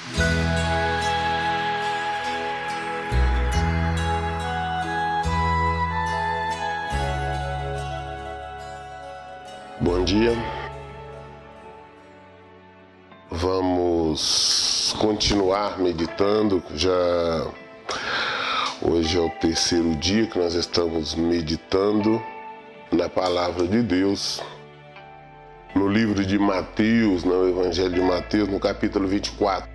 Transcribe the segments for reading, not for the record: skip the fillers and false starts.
Bom dia. Vamos continuar meditando. Hoje é o terceiro dia que nós estamos meditando na Palavra de Deus, no livro de Mateus, no Evangelho de Mateus, no capítulo 24.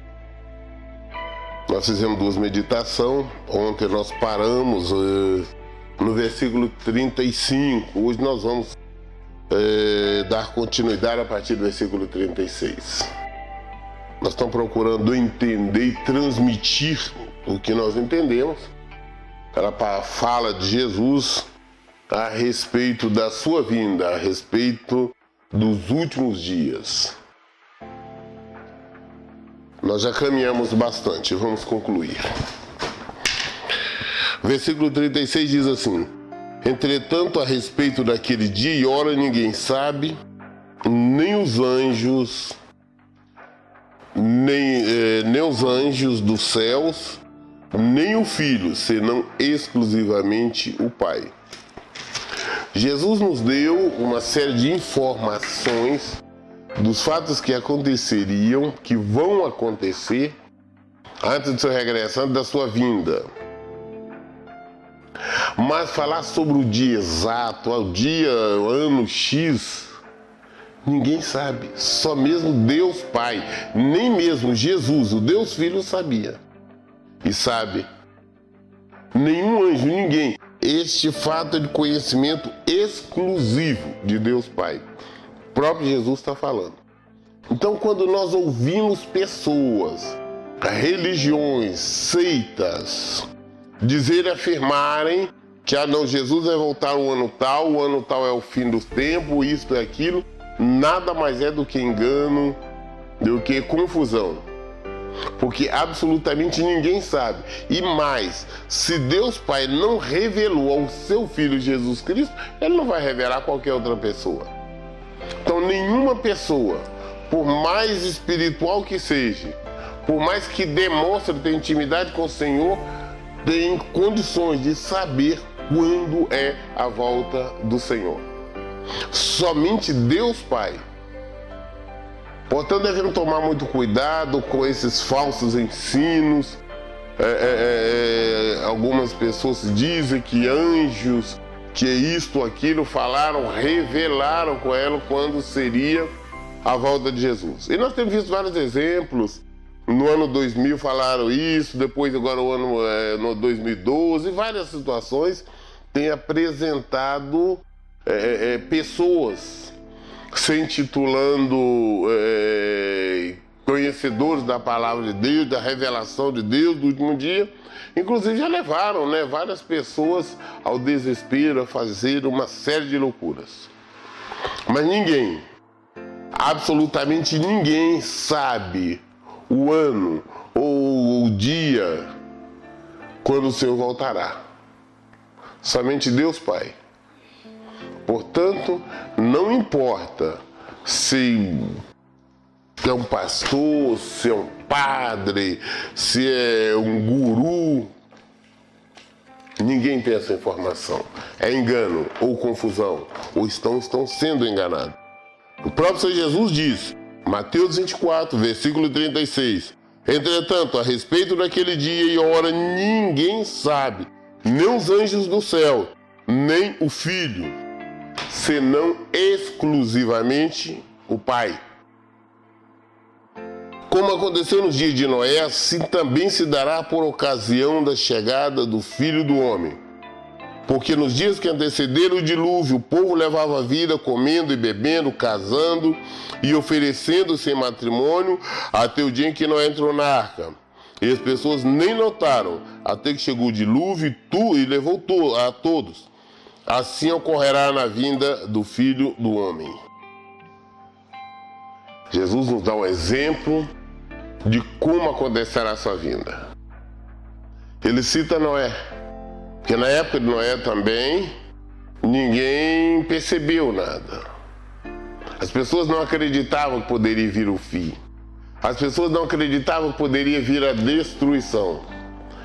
Nós fizemos duas meditações. Ontem nós paramos no versículo 35. Hoje nós vamos dar continuidade a partir do versículo 36. Nós estamos procurando entender e transmitir o que nós entendemos. Ela fala de Jesus a respeito da sua vinda, a respeito dos últimos dias. Nós já caminhamos bastante, vamos concluir. Versículo 36 diz assim: entretanto, a respeito daquele dia e hora ninguém sabe, nem os anjos, nem os anjos dos céus, nem o Filho, senão exclusivamente o Pai. Jesus nos deu uma série de informações dos fatos que aconteceriam, que vão acontecer antes do seu regresso, antes da sua vinda. Mas falar sobre o dia exato, o dia, o ano X, ninguém sabe. Só mesmo Deus Pai, nem mesmo Jesus, o Deus Filho, sabia. E sabe, nenhum anjo, ninguém. Este fato é de conhecimento exclusivo de Deus Pai. O próprio Jesus está falando. Então, quando nós ouvimos pessoas, religiões, seitas, afirmarem que não, Jesus vai voltar o ano tal é o fim dos tempos, isto e aquilo, nada mais é do que engano, do que confusão. Porque absolutamente ninguém sabe. E mais, se Deus Pai não revelou ao seu Filho Jesus Cristo, Ele não vai revelar a qualquer outra pessoa. Então nenhuma pessoa, por mais espiritual que seja, por mais que demonstre ter intimidade com o Senhor, tem condições de saber quando é a volta do Senhor. Somente Deus Pai. Portanto, devemos tomar muito cuidado com esses falsos ensinos. Algumas pessoas dizem que anjos, que isto, aquilo, revelaram com ela quando seria a volta de Jesus. E nós temos visto vários exemplos. No ano 2000 falaram isso, depois agora no 2012, várias situações têm apresentado pessoas se intitulando conhecedores da palavra de Deus, da revelação de Deus do último dia. Inclusive já levaram várias pessoas ao desespero, a fazer uma série de loucuras. Mas ninguém, absolutamente ninguém sabe o ano ou o dia quando o Senhor voltará. Somente Deus Pai. Portanto, não importa se é um pastor, se é um padre, se é um guru, ninguém tem essa informação. É engano ou confusão, ou estão sendo enganados. O próprio Senhor Jesus diz, Mateus 24, versículo 36, entretanto, a respeito daquele dia e hora ninguém sabe, nem os anjos do céu, nem o Filho, senão exclusivamente o Pai. Como aconteceu nos dias de Noé, assim também se dará por ocasião da chegada do Filho do Homem. Porque nos dias que antecederam o dilúvio, o povo levava a vida comendo e bebendo, casando e oferecendo-se em matrimônio, até o dia em que Noé entrou na arca. E as pessoas nem notaram, até que chegou o dilúvio e levou a todos. Assim ocorrerá na vinda do Filho do Homem. Jesus nos dá um exemplo de como acontecerá a sua vinda. Ele cita Noé, porque na época de Noé também ninguém percebeu nada. As pessoas não acreditavam que poderia vir o fim. As pessoas não acreditavam que poderia vir a destruição.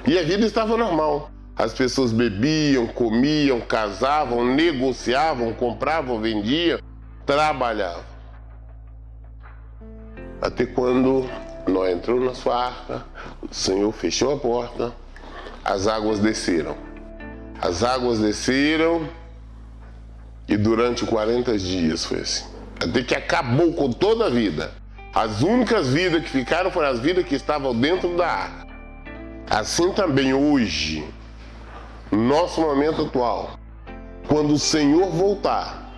E a vida estava normal. As pessoas bebiam, comiam, casavam, negociavam, compravam, vendiam, trabalhavam. Até quando Noé entrou na sua arca, o Senhor fechou a porta, as águas desceram. As águas desceram e durante 40 dias foi assim. Até que acabou com toda a vida. As únicas vidas que ficaram foram as vidas que estavam dentro da arca. Assim também hoje, no nosso momento atual, quando o Senhor voltar,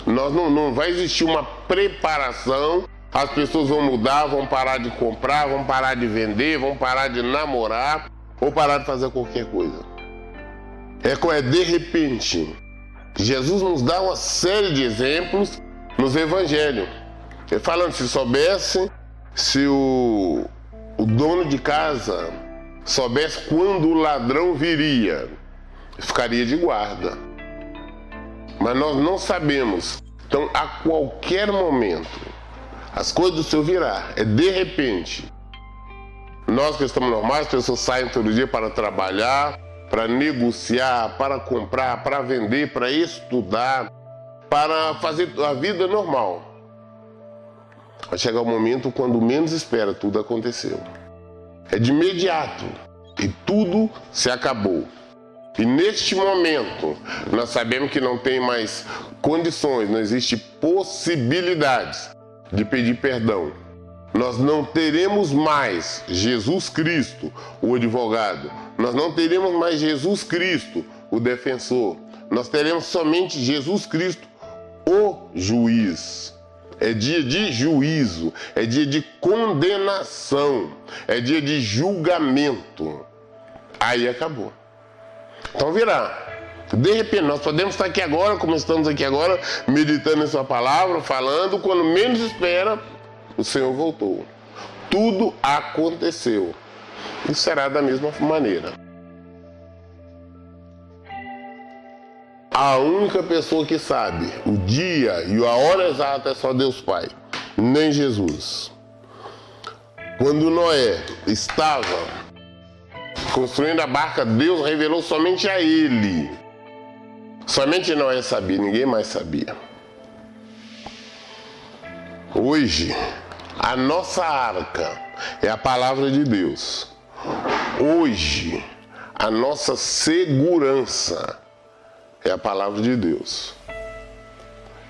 não vai existir uma preparação. As pessoas vão mudar, vão parar de comprar, vão parar de vender, vão parar de namorar ou parar de fazer qualquer coisa. É de repente. Jesus nos dá uma série de exemplos nos evangelhos. Ele falando, se soubesse, se o dono de casa soubesse quando o ladrão viria, ficaria de guarda. Mas nós não sabemos. Então, a qualquer momento, as coisas do Senhor virá. É de repente. Nós que estamos normais, as pessoas saem todo dia para trabalhar, para negociar, para comprar, para vender, para estudar, para fazer a vida normal. Vai chegar o momento quando menos espera, tudo aconteceu. É de imediato e tudo se acabou. E neste momento, nós sabemos que não tem mais condições, não existe possibilidades de pedir perdão. Nós não teremos mais Jesus Cristo, o advogado. Nós não teremos mais Jesus Cristo, o defensor. Nós teremos somente Jesus Cristo, o juiz. É dia de juízo, é dia de condenação, é dia de julgamento. Aí acabou. Então virá. De repente, nós podemos estar aqui agora, como estamos aqui agora, meditando em sua palavra, falando, quando menos espera, o Senhor voltou. Tudo aconteceu. E será da mesma maneira. A única pessoa que sabe o dia e a hora exata é só Deus Pai, nem Jesus. Quando Noé estava construindo a barca, Deus revelou somente a ele. Somente Noé sabia, ninguém mais sabia. Hoje, a nossa arca é a palavra de Deus. Hoje, a nossa segurança é a palavra de Deus.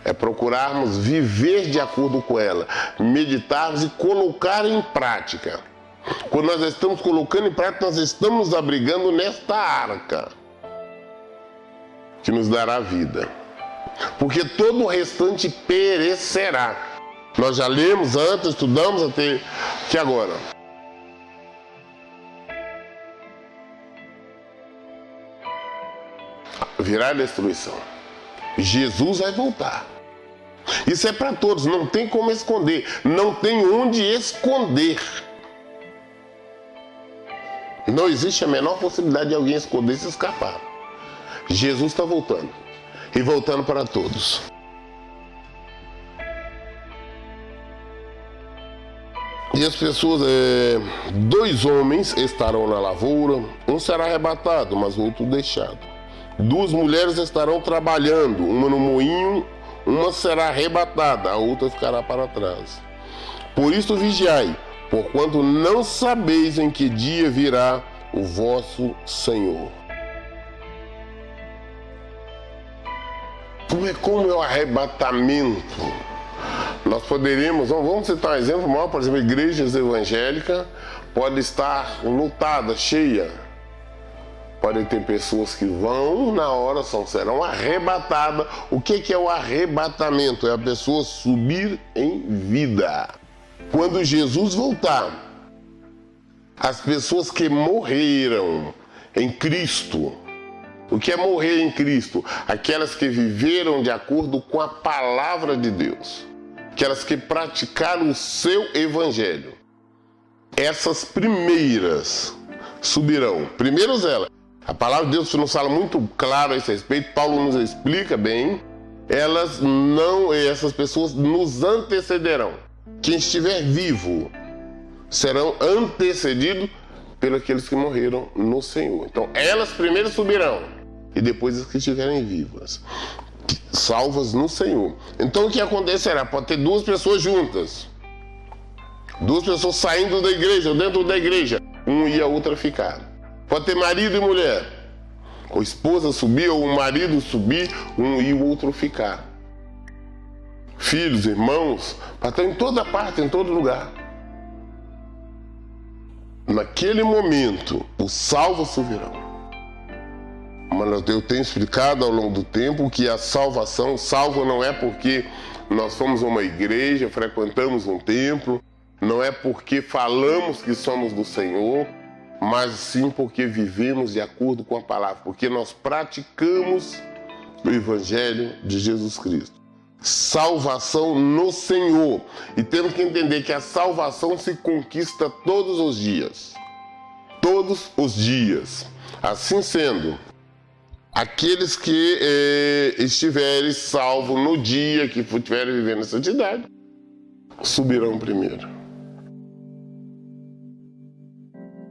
É procurarmos viver de acordo com ela, meditarmos e colocar em prática. Quando nós estamos colocando em prática, nós estamos nos abrigando nesta arca que nos dará vida. Porque todo o restante perecerá. Nós já lemos antes, estudamos até que agora. Virá a destruição. Jesus vai voltar. Isso é para todos, não tem como esconder, não tem onde esconder. Não existe a menor possibilidade de alguém esconder e se escapar. Jesus está voltando, e voltando para todos. E as pessoas, 2 homens estarão na lavoura, um será arrebatado, mas o outro deixado. 2 mulheres estarão trabalhando, uma no moinho, uma será arrebatada, a outra ficará para trás. Por isso vigiai, porquanto não sabeis em que dia virá o vosso Senhor. Como é o arrebatamento? Nós poderíamos, vamos citar um exemplo maior, por exemplo, igrejas evangélicas pode estar lotada, cheia. Podem ter pessoas que vão na hora, serão arrebatadas. O que é o arrebatamento? É a pessoa subir em vida. Quando Jesus voltar, as pessoas que morreram em Cristo, o que é morrer em Cristo? Aquelas que viveram de acordo com a palavra de Deus. Aquelas que praticaram o seu evangelho. Essas primeiras subirão. Primeiros elas. A palavra de Deus nos fala muito claro a esse respeito. Paulo nos explica bem. Essas pessoas nos antecederão. Quem estiver vivo serão antecedidos pelos aqueles que morreram no Senhor. Então, elas primeiro subirão, e depois as que estiverem vivas, salvas no Senhor. Então, o que acontecerá? Pode ter duas pessoas juntas, duas pessoas saindo da igreja, ou dentro da igreja, um e a outra ficar. Pode ter marido e mulher, ou esposa subir, ou o marido subir, um e o outro ficar. Filhos, irmãos, para estar em toda parte, em todo lugar. Naquele momento, os salvos subirão. Mas eu tenho explicado ao longo do tempo que a salvação, salvo não é porque nós fomos a uma igreja, frequentamos um templo, não é porque falamos que somos do Senhor, mas sim porque vivemos de acordo com a palavra, porque nós praticamos o Evangelho de Jesus Cristo. Salvação no Senhor. E temos que entender que a salvação se conquista todos os dias. Todos os dias. Assim sendo, aqueles que estiverem salvos no dia que estiverem vivendo essa santidade, subirão primeiro.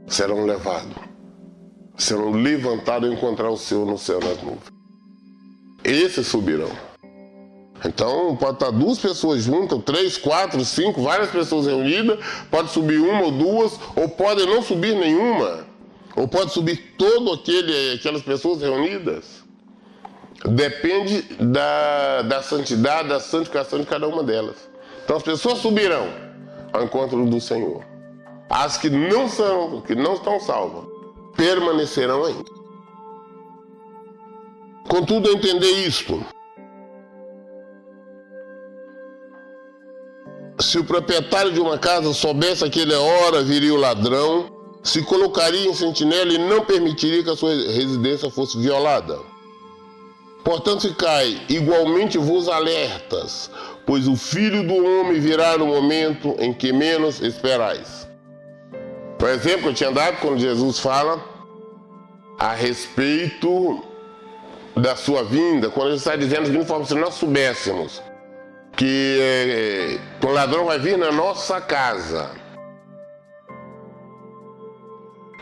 Serão levados. Serão levantados a encontrar o Senhor no céu nas nuvens. Esses subirão. Então, pode estar duas pessoas juntas, 3, 4, 5, várias pessoas reunidas, pode subir uma ou duas, ou pode não subir nenhuma, ou pode subir aquelas pessoas reunidas. Depende da santidade, da santificação de cada uma delas. Então, as pessoas subirão ao encontro do Senhor. As que não estão salvas, permanecerão ainda. Contudo, entender isto. Se o proprietário de uma casa soubesse a aquela hora viria o ladrão, se colocaria em sentinela e não permitiria que a sua residência fosse violada. Portanto, ficai igualmente vos alertas, pois o Filho do Homem virá no momento em que menos esperais. Por exemplo, que eu tinha dado quando Jesus fala a respeito da sua vinda, quando ele está dizendo que conforme se nós soubéssemos que o ladrão vai vir na nossa casa,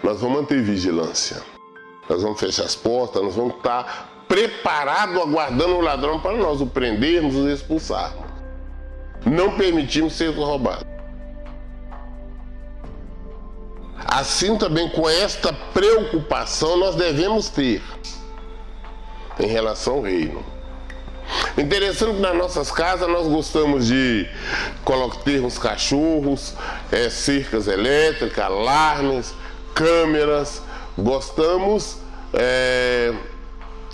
nós vamos manter vigilância, nós vamos fechar as portas, nós vamos estar preparados aguardando o ladrão para nós o prendermos e expulsarmos. Não permitimos ser roubados. Assim também com esta preocupação nós devemos ter em relação ao reino. Interessante que nas nossas casas nós gostamos de termos cachorros, cercas elétricas, alarmes, câmeras. Gostamos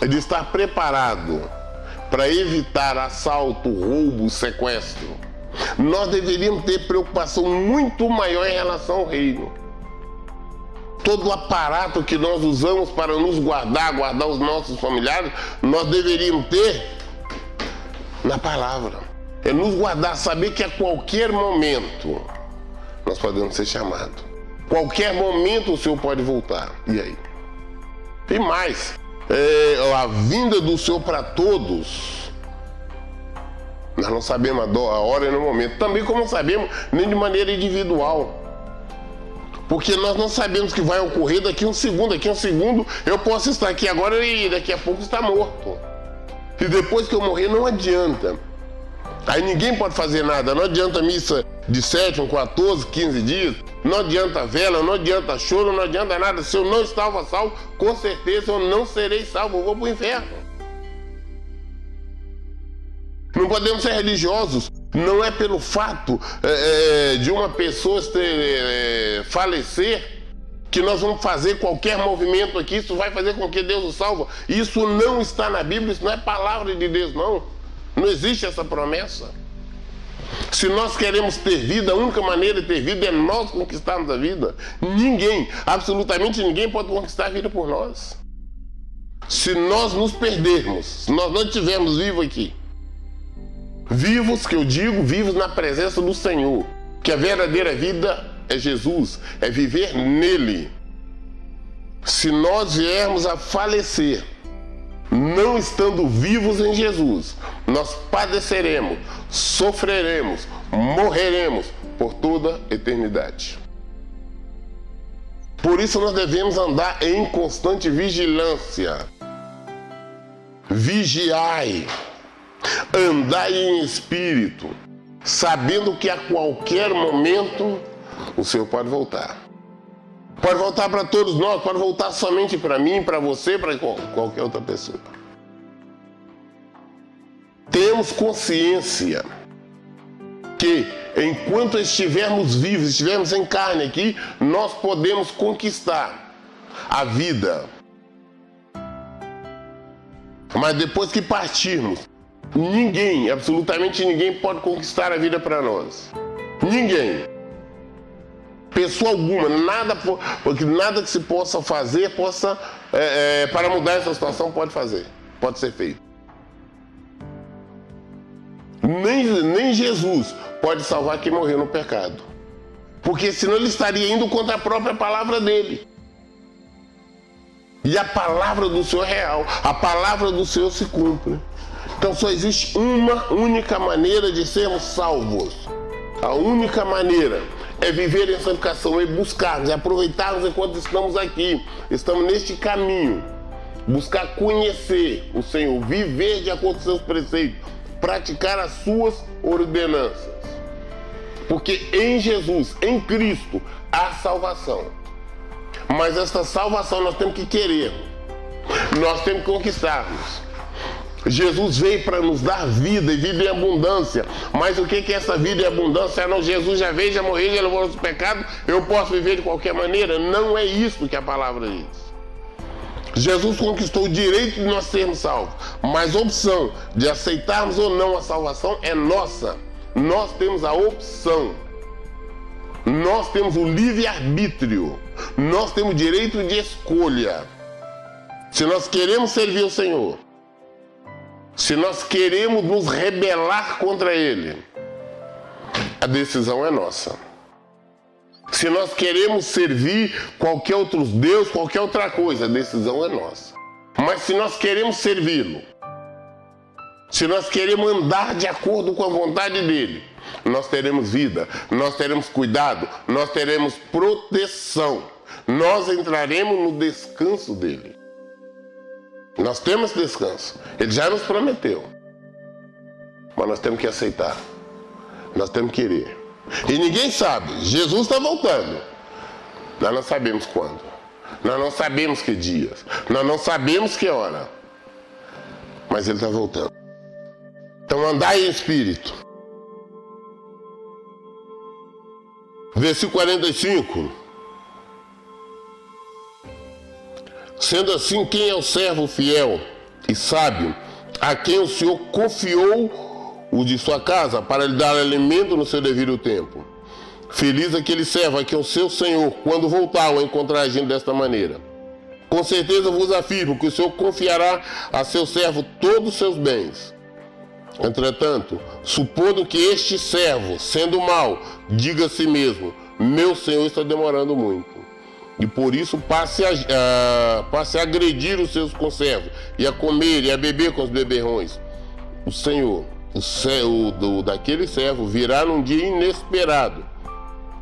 de estar preparado para evitar assalto, roubo, sequestro. Nós deveríamos ter preocupação muito maior em relação ao reino. Todo o aparato que nós usamos para nos guardar os nossos familiares, nós deveríamos ter na palavra. É nos guardar, saber que a qualquer momento nós podemos ser chamados. Qualquer momento o Senhor pode voltar. E aí? E mais, a vinda do Senhor para todos, nós não sabemos a hora e no momento. Também como não sabemos nem de maneira individual. Porque nós não sabemos que vai ocorrer daqui um segundo. Daqui um segundo eu posso estar aqui agora e daqui a pouco estar morto. E depois que eu morrer não adianta. Aí ninguém pode fazer nada. Não adianta missa de 7, 14, 15 dias. Não adianta vela, não adianta choro, não adianta nada. Se eu não estava salvo, com certeza eu não serei salvo. Eu vou para o inferno. Não podemos ser religiosos. Não é pelo fato de uma pessoa falecer que nós vamos fazer qualquer movimento aqui. Isso vai fazer com que Deus o salve. Isso não está na Bíblia, isso não é palavra de Deus, não. Não existe essa promessa. Se nós queremos ter vida, a única maneira de ter vida é nós conquistarmos a vida. Ninguém, absolutamente ninguém pode conquistar a vida por nós. Se nós nos perdermos, se nós não estivermos vivos aqui, vivos, que eu digo, vivos na presença do Senhor, que a verdadeira vida é Jesus, é viver nele. Se nós viermos a falecer, não estando vivos em Jesus, nós padeceremos, sofreremos, morreremos por toda a eternidade. Por isso nós devemos andar em constante vigilância. Vigiai, andai em espírito, sabendo que a qualquer momento o Senhor pode voltar. Pode voltar para todos nós, pode voltar somente para mim, para você, para qualquer outra pessoa. Temos consciência que enquanto estivermos vivos, estivermos em carne aqui, nós podemos conquistar a vida. Mas depois que partirmos, ninguém, absolutamente ninguém pode conquistar a vida para nós. Ninguém. Pessoa alguma, nada que se possa fazer, para mudar essa situação pode ser feito. Nem Jesus pode salvar quem morreu no pecado. Porque senão ele estaria indo contra a própria palavra dele. E a palavra do Senhor é real, a palavra do Senhor se cumpre. Então só existe uma única maneira de sermos salvos. A única maneira é viver essa educação, é buscarmos, é aproveitarmos enquanto estamos aqui, estamos neste caminho. Buscar conhecer o Senhor, viver de acordo com seus preceitos, praticar as suas ordenanças. Porque em Jesus, em Cristo, há salvação. Mas essa salvação nós temos que querer, nós temos que conquistarmos. Jesus veio para nos dar vida e vida em abundância. Mas o que é essa vida em abundância? Não, Jesus já veio, já morreu, já levou os pecados, eu posso viver de qualquer maneira? Não é isso que a palavra diz. Jesus conquistou o direito de nós sermos salvos, mas a opção de aceitarmos ou não a salvação é nossa. Nós temos a opção. Nós temos o livre-arbítrio. Nós temos o direito de escolha. Se nós queremos servir o Senhor, se nós queremos nos rebelar contra Ele, a decisão é nossa. Se nós queremos servir qualquer outro Deus, qualquer outra coisa, a decisão é nossa. Mas se nós queremos servi-lo, se nós queremos andar de acordo com a vontade dEle, nós teremos vida, nós teremos cuidado, nós teremos proteção. Nós entraremos no descanso dEle. Nós temos descanso. Ele já nos prometeu. Mas nós temos que aceitar. Nós temos que querer. E ninguém sabe. Jesus está voltando. Nós não sabemos quando. Nós não sabemos que dias. Nós não sabemos que hora. Mas Ele está voltando. Então andai em espírito. Versículo 45. Sendo assim, quem é o servo fiel e sábio, a quem o Senhor confiou o de sua casa, para lhe dar alimento no seu devido tempo? Feliz aquele servo a quem o seu Senhor, quando voltar, o encontrar agindo desta maneira. Com certeza vos afirmo que o Senhor confiará a seu servo todos os seus bens. Entretanto, supondo que este servo, sendo mau, diga a si mesmo: meu Senhor está demorando muito, e por isso passe a agredir os seus conservos, e a comer e a beber com os beberrões. O Senhor, daquele servo, virá num dia inesperado,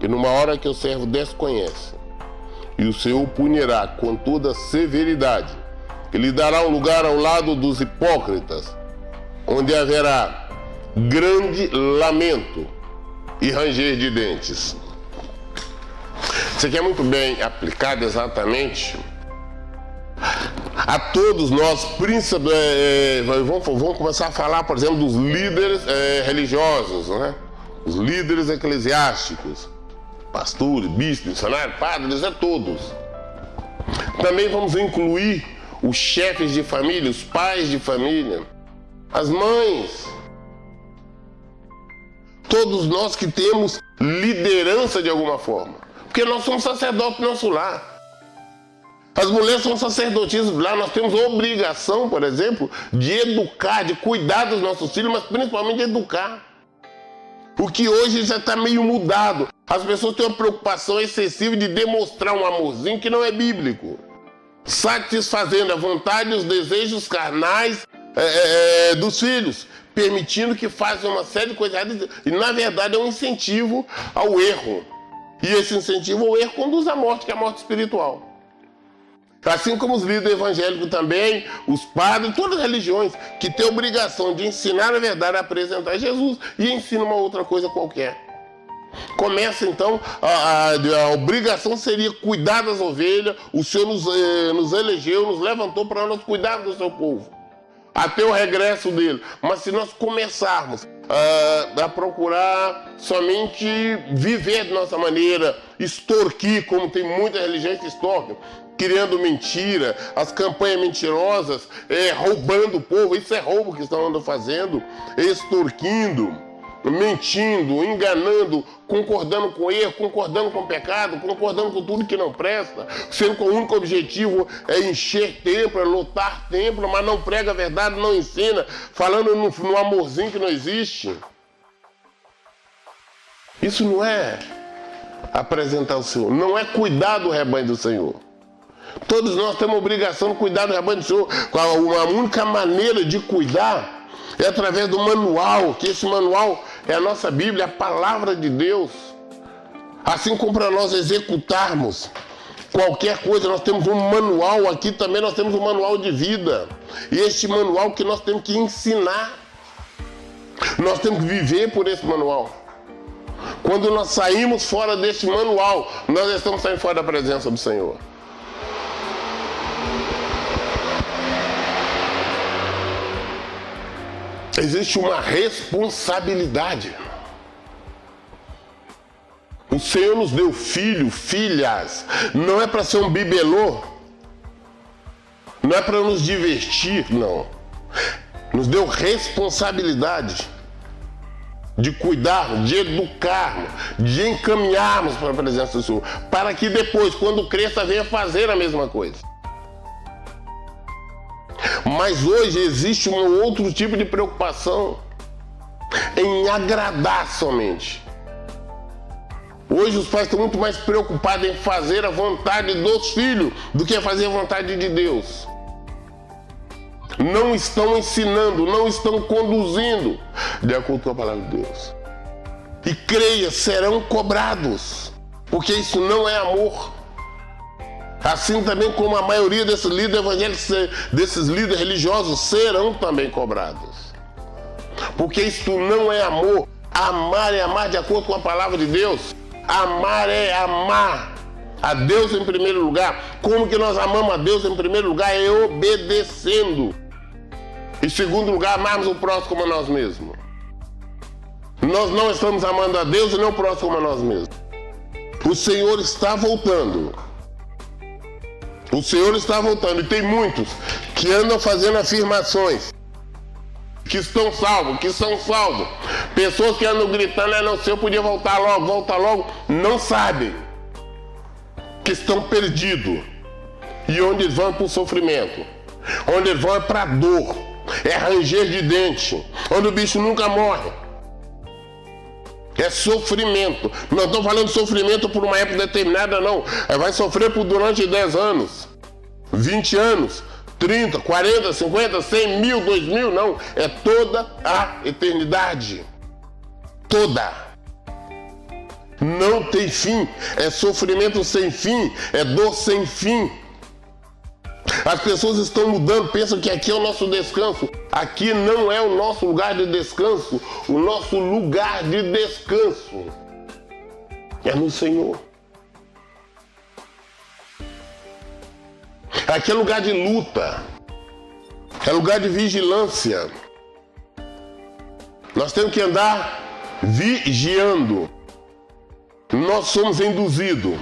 e numa hora que o servo desconhece, e o Senhor o punirá com toda severidade. Ele dará um lugar ao lado dos hipócritas, onde haverá grande lamento e ranger de dentes. Isso aqui é muito bem aplicado exatamente a todos nós, vamos começar a falar, por exemplo, dos líderes religiosos, né? Os líderes eclesiásticos, pastores, bispos, missionários, padres, todos. Também vamos incluir os chefes de família, os pais de família, as mães. Todos nós que temos liderança de alguma forma. Porque nós somos sacerdotes do nosso lar. As mulheres são sacerdotisas lá. Nós temos a obrigação, por exemplo, de educar, de cuidar dos nossos filhos, mas principalmente de educar. O que hoje já está meio mudado. As pessoas têm uma preocupação excessiva de demonstrar um amorzinho que não é bíblico. Satisfazendo a vontade e os desejos carnais dos filhos, permitindo que façam uma série de coisas erradas. E na verdade é um incentivo ao erro. E esse incentivo ao erro conduz à morte, que é a morte espiritual. Assim como os líderes evangélicos também, os padres, todas as religiões, que têm a obrigação de ensinar a verdade, apresentar Jesus, e ensinam uma outra coisa qualquer. Começa então, a obrigação seria cuidar das ovelhas. O Senhor nos elegeu, nos levantou para nós cuidarmos do seu povo, até o regresso dele. Mas se nós começarmos a procurar somente viver de nossa maneira, extorquir, como tem muitas religiões que extorquem, criando mentira, as campanhas mentirosas, roubando o povo, isso é roubo que estão andando fazendo, extorquindo, mentindo, enganando, concordando com erro, concordando com pecado, concordando com tudo que não presta, sendo que o único objetivo é encher templo, é lotar templo, mas não prega a verdade, não ensina, falando no amorzinho que não existe. Isso não é apresentar o Senhor, não é cuidar do rebanho do Senhor. Todos nós temos a obrigação de cuidar do rebanho do Senhor. A única maneira de cuidar é através do manual, que esse manual é a nossa Bíblia, a palavra de Deus. Assim como para nós executarmos qualquer coisa, nós temos um manual, aqui também nós temos um manual de vida. E este manual que nós temos que ensinar. Nós temos que viver por esse manual. Quando nós saímos fora desse manual, nós estamos saindo fora da presença do Senhor. Existe uma responsabilidade. O Senhor nos deu filho, filhas. Não é para ser um bibelô. Não é para nos divertir, não. Nos deu responsabilidade de cuidarmos, de educarmos, de encaminharmos para a presença do Senhor, para que depois, quando cresça, venha fazer a mesma coisa. Mas hoje existe um outro tipo de preocupação em agradar somente. Hoje os pais estão muito mais preocupados em fazer a vontade dos filhos do que fazer a vontade de Deus. Não estão ensinando, não estão conduzindo de acordo com a palavra de Deus. E creia, serão cobrados, porque isso não é amor. Assim também como a maioria desses líderes evangélicos, desses líderes religiosos, serão também cobrados. Porque isso não é amor. Amar é amar de acordo com a palavra de Deus. Amar é amar a Deus em primeiro lugar. Como que nós amamos a Deus em primeiro lugar? É obedecendo. Em segundo lugar, amarmos o próximo como a nós mesmos. Nós não estamos amando a Deus e nem o próximo como a nós mesmos. O Senhor está voltando. O Senhor está voltando. E tem muitos que andam fazendo afirmações que estão salvos, que são salvos. Pessoas que andam gritando, não sei, eu podia voltar logo. Não sabem que estão perdidos. E onde eles vão é para o sofrimento. Onde eles vão é para a dor. É ranger de dente. Onde o bicho nunca morre. É sofrimento. Não estou falando de sofrimento por uma época determinada, não. Vai sofrer por durante 10 anos, 20 anos, 30, 40, 50, 100 mil, 2 mil, não. É toda a eternidade. Toda. Não tem fim. É sofrimento sem fim. É dor sem fim. As pessoas estão mudando, pensam que aqui é o nosso descanso. Aqui não é o nosso lugar de descanso. O nosso lugar de descanso é no Senhor. Aqui é lugar de luta. É lugar de vigilância. Nós temos que andar vigiando. Nós somos induzidos.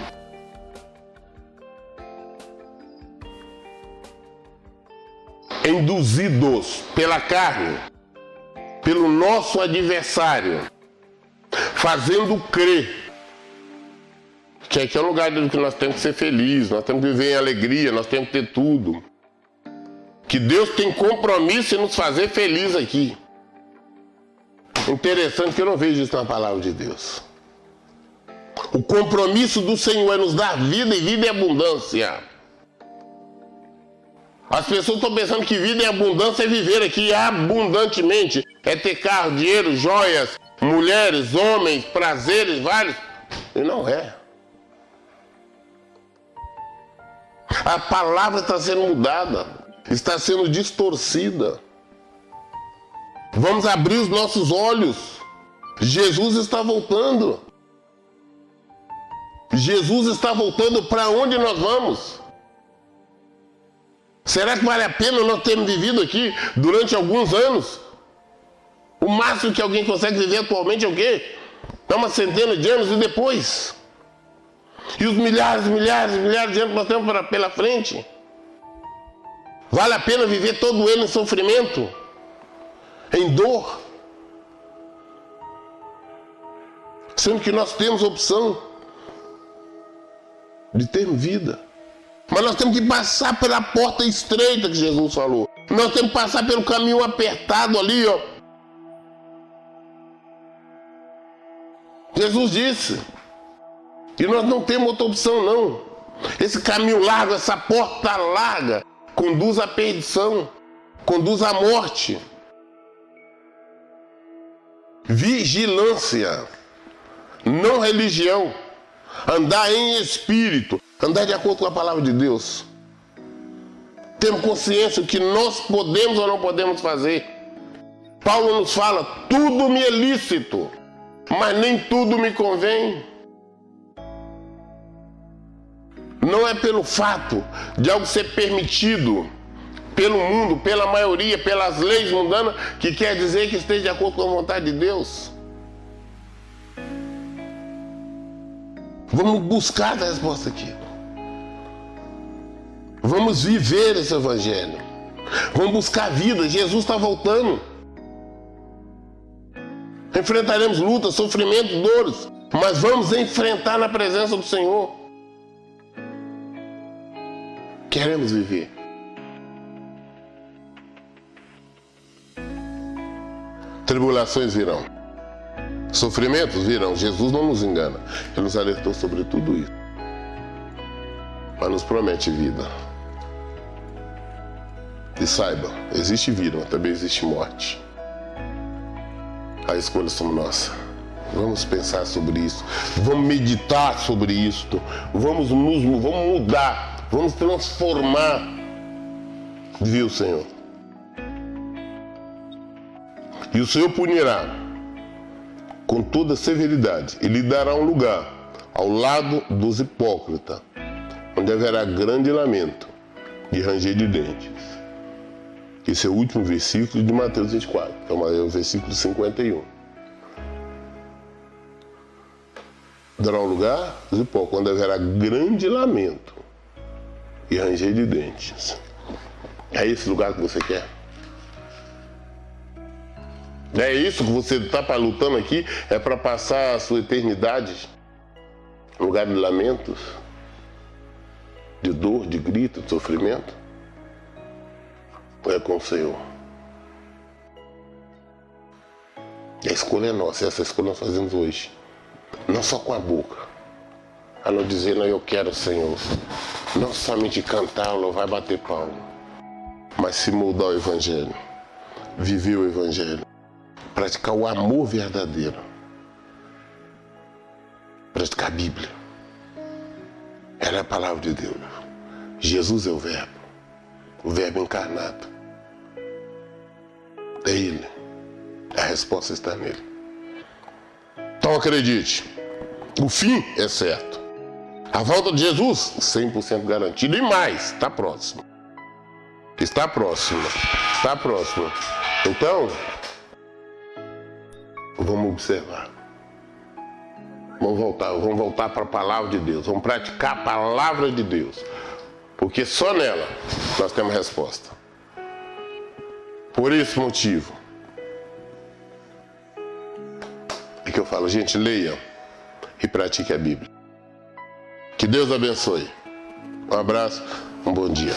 Induzidos pela carne, pelo nosso adversário, fazendo crer que aqui é um lugar que nós temos que ser felizes, nós temos que viver em alegria, nós temos que ter tudo. Que Deus tem compromisso em nos fazer felizes aqui. Interessante que eu não vejo isso na palavra de Deus. O compromisso do Senhor é nos dar vida e vida em abundância. As pessoas estão pensando que vida em abundância é viver aqui abundantemente. É ter carro, dinheiro, joias, mulheres, homens, prazeres, vários. E não é. A palavra está sendo mudada, está sendo distorcida. Vamos abrir os nossos olhos. Jesus está voltando. Jesus está voltando. Para onde nós vamos? Será que vale a pena nós termos vivido aqui durante alguns anos? O máximo que alguém consegue viver atualmente é o quê? É uma centena de anos e depois. E os milhares de anos que nós temos pela frente. Vale a pena viver todo ele em sofrimento? Em dor? Sendo que nós temos a opção de ter vida. Mas nós temos que passar pela porta estreita que Jesus falou. Nós temos que passar pelo caminho apertado ali, ó. Jesus disse. E nós não temos outra opção, não. Esse caminho largo, essa porta larga, conduz à perdição, conduz à morte. Vigilância, não religião. Andar em espírito, andar de acordo com a palavra de Deus. Temos consciência do que nós podemos ou não podemos fazer. Paulo nos fala, tudo me é lícito, mas nem tudo me convém. Não é pelo fato de algo ser permitido pelo mundo, pela maioria, pelas leis mundanas, que quer dizer que esteja de acordo com a vontade de Deus. Vamos buscar a resposta aqui. Vamos viver esse evangelho. Vamos buscar a vida. Jesus está voltando. Enfrentaremos lutas, sofrimentos, dores, mas vamos enfrentar na presença do Senhor. Queremos viver. Tribulações virão. Sofrimentos virão. Jesus não nos engana. Ele nos alertou sobre tudo isso. Mas nos promete vida. E saiba, existe vida, mas também existe morte. A escolha somos nossa. Vamos pensar sobre isso. Vamos meditar sobre isto. Vamos mudar. Vamos transformar. Viu, Senhor? E o Senhor punirá com toda severidade e lhe dará um lugar ao lado dos hipócritas, onde haverá grande lamento e ranger de dentes. Esse é o último versículo de Mateus 24, que é o versículo 51. Dará um lugar dos hipócritas, onde haverá grande lamento e ranger de dentes. É esse lugar que você quer? É isso que você está lutando aqui? É para passar a sua eternidade em lugar de lamentos, de dor, de grito, de sofrimento? Ou é com o Senhor? A escolha é nossa, essa escolha nós fazemos hoje. Não só com a boca, a não dizer, não, eu quero o Senhor. Não somente cantar, louvar, bater palma, mas se moldar o Evangelho, viver o Evangelho. Praticar o amor verdadeiro. Praticar a Bíblia. Ela é a palavra de Deus. Jesus é o Verbo encarnado. É Ele. A resposta está nele. Então acredite, o fim é certo. A volta de Jesus, 100% garantido. E mais, está próximo. Está próximo. Está próximo. Então, vamos observar. Vamos voltar para a palavra de Deus. Vamos praticar a palavra de Deus. Porque só nela nós temos resposta. Por esse motivo é que eu falo, gente, leia e pratique a Bíblia. Que Deus abençoe. Um abraço, um bom dia.